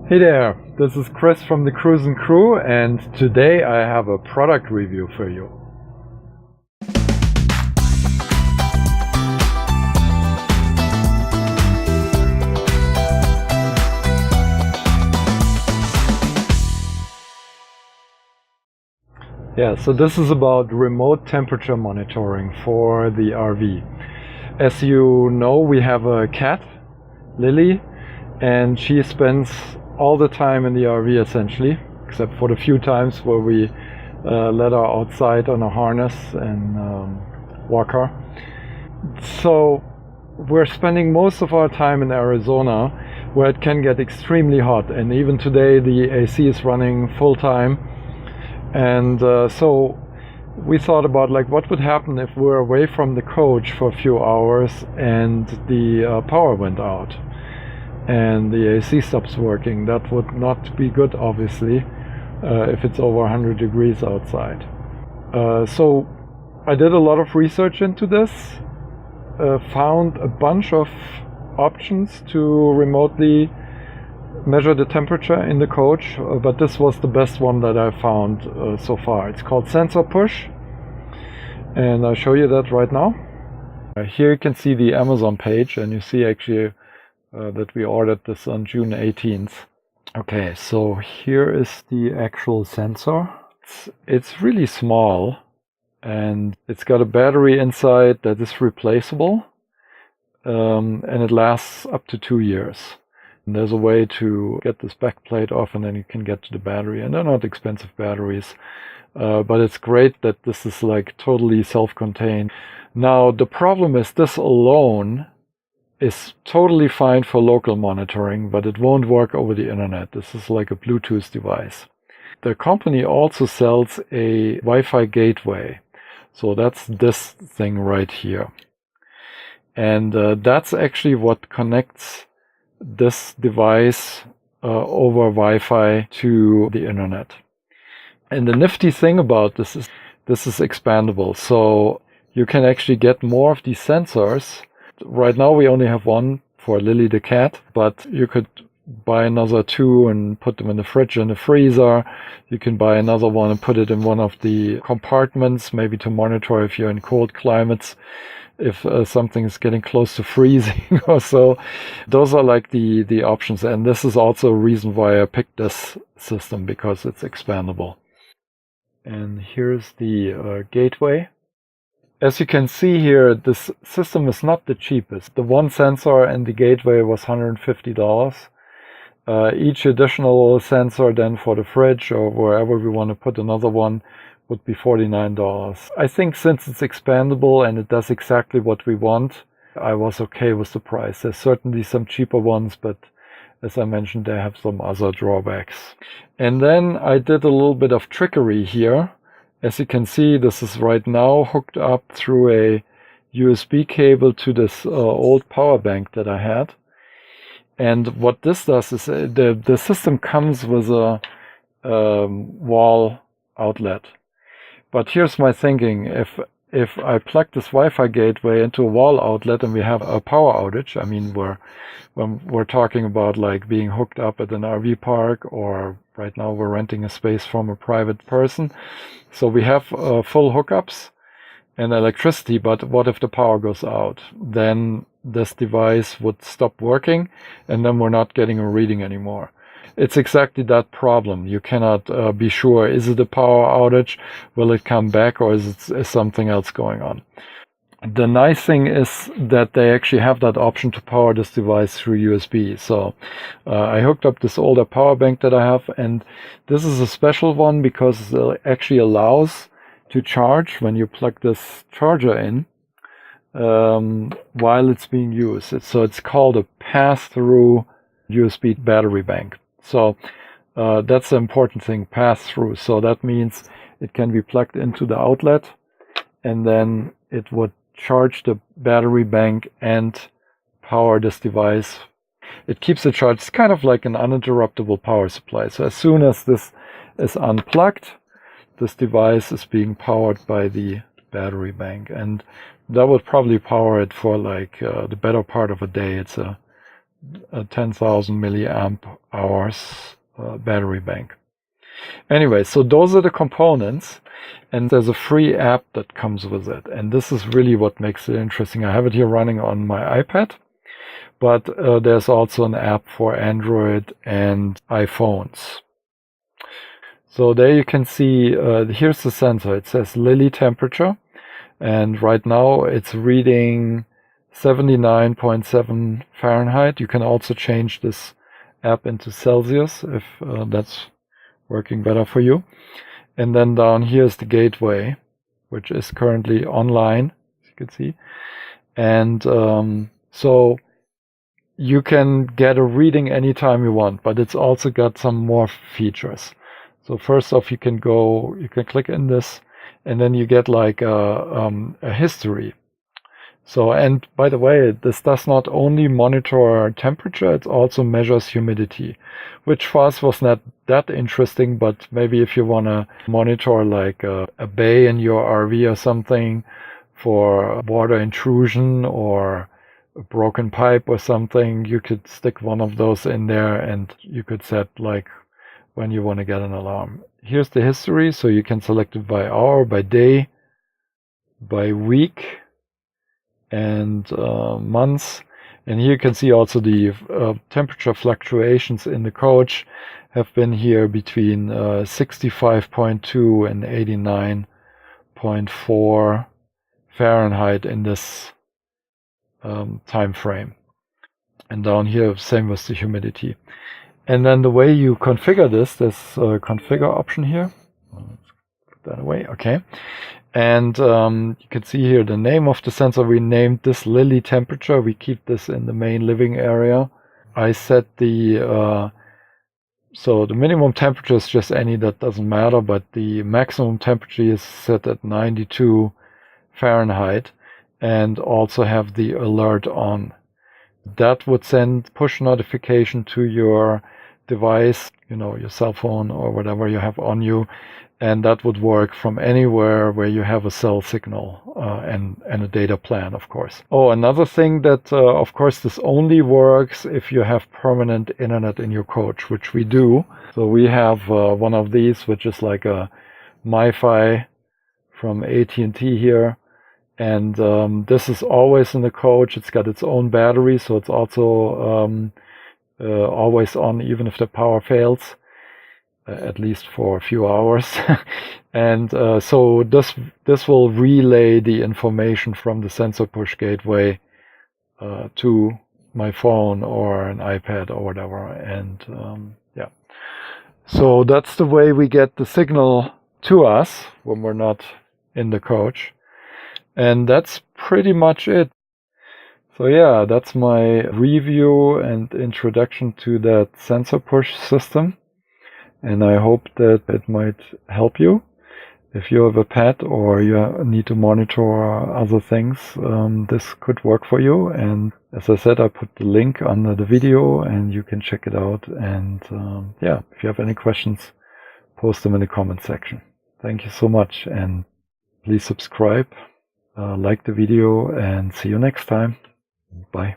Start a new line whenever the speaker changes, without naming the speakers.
Hey there, this is Chris from the Cruise and Crew, and today I have a product review for you. Yeah, so this is about remote temperature monitoring for the RV. As you know, we have a cat, Lily, and she spends all the time in the RV essentially, except for the few times where we let her outside on a harness and walk her. So we're spending most of our time in Arizona, where it can get extremely hot, and even today the AC is running full time. And so we thought about like what would happen if we're away from the coach for a few hours and the power went out and the AC stops working. That would not be good, obviously, if it's over 100 degrees outside. So I did a lot of research into this, found a bunch of options to remotely measure the temperature in the coach, but this was the best one that I found so far. It's called SensorPush, and I'll show you that right now. Here you can see the Amazon page, and you see actually that we ordered this on June 18th. Okay, so here is the actual sensor. It's really small, and it's got a battery inside that is replaceable, and it lasts up to 2 years. And there's a way to get this back plate off, and then you can get to the battery, and they're not expensive batteries, but it's great that this is like totally self-contained. Now the problem is this alone is totally fine for local monitoring, but it won't work over the internet. This is like a Bluetooth device. The company also sells a Wi-Fi gateway. So that's this thing right here. And that's actually what connects this device over Wi-Fi to the internet. And the nifty thing about this is expandable. So you can actually get more of these sensors. Right now we only have one for Lily the cat, but you could buy another 2 and put them in the fridge and the freezer. You can buy another one and put it in one of the compartments, maybe to monitor if you're in cold climates, if something is getting close to freezing or so. Those are like the options, and this is also a reason why I picked this system, because it's expandable. And here's the gateway. As you can see here, this system is not the cheapest. The one sensor and the gateway was $150. Each additional sensor then for the fridge or wherever we want to put another one would be $49. I think since it's expandable and it does exactly what we want, I was okay with the price. There's certainly some cheaper ones, but as I mentioned, they have some other drawbacks. And then I did a little bit of trickery here. As you can see, this is right now hooked up through a USB cable to this old power bank that I had. And what this does is the system comes with a wall outlet. But here's my thinking: if I plug this Wi-Fi gateway into a wall outlet and we have a power outage, I mean, when we're talking about like being hooked up at an RV park, or right now we're renting a space from a private person, so we have full hookups and electricity, but what if the power goes out? Then this device would stop working, and then we're not getting a reading anymore. It's exactly that problem. You cannot be sure, is it a power outage? Will it come back, or is something else going on? The nice thing is that they actually have that option to power this device through USB. So I hooked up this older power bank that I have, and this is a special one because it actually allows to charge when you plug this charger in while it's being used. So it's called a pass-through USB battery bank. So that's the important thing, pass-through. So that means it can be plugged into the outlet, and then it would charge the battery bank and power this device. It keeps it charged. It's kind of like an uninterruptible power supply. So as soon as this is unplugged, this device is being powered by the battery bank, and that would probably power it for like the better part of a day. It's a a 10,000 milliamp hours battery bank. Anyway, so those are the components, and there's a free app that comes with it, and this is really what makes it interesting. I have it here running on my iPad, but there's also an app for Android and iPhones. So there you can see, here's the sensor. It says Lily temperature, and right now it's reading 79.7 Fahrenheit. You can also change this app into Celsius if that's working better for you. And then down here is the gateway, which is currently online, as you can see. And so you can get a reading anytime you want, but it's also got some more features. So first off, you can click in this, and then you get like a history. So, and by the way, this does not only monitor temperature, it also measures humidity, which for us was not that interesting, but maybe if you want to monitor like a bay in your RV or something for water intrusion or a broken pipe or something, you could stick one of those in there and you could set like when you want to get an alarm. Here's the history, so you can select it by hour, by day, by week, and months. And here you can see also the temperature fluctuations in the coach have been here between 65.2 and 89.4 Fahrenheit in this time frame. And down here, same with the humidity. And then the way you configure this, there's a configure option here. Let's put that away, okay. And you can see here the name of the sensor. We named this Lily temperature. We keep this in the main living area. I set the, so the minimum temperature is just any, that doesn't matter, but the maximum temperature is set at 92 Fahrenheit and also have the alert on. That would send push notification to your device, you know, your cell phone or whatever you have on you, and that would work from anywhere where you have a cell signal and a data plan, of course. Oh, another thing that, of course, this only works if you have permanent internet in your coach, which we do. So we have one of these, which is like a MiFi from AT&T here. And this is always in the coach. It's got its own battery, so it's also always on, even if the power fails, at least for a few hours. And so this will relay the information from the SensorPush gateway to my phone or an iPad or whatever. And yeah, so that's the way we get the signal to us when we're not in the coach. And that's pretty much it. So yeah, that's my review and introduction to that SensorPush system. And I hope that it might help you. If you have a pet or you need to monitor other things, this could work for you. And as I said, I put the link under the video and you can check it out. And yeah, if you have any questions, post them in the comment section. Thank you so much, and please subscribe. Like the video, and see you next time. Bye.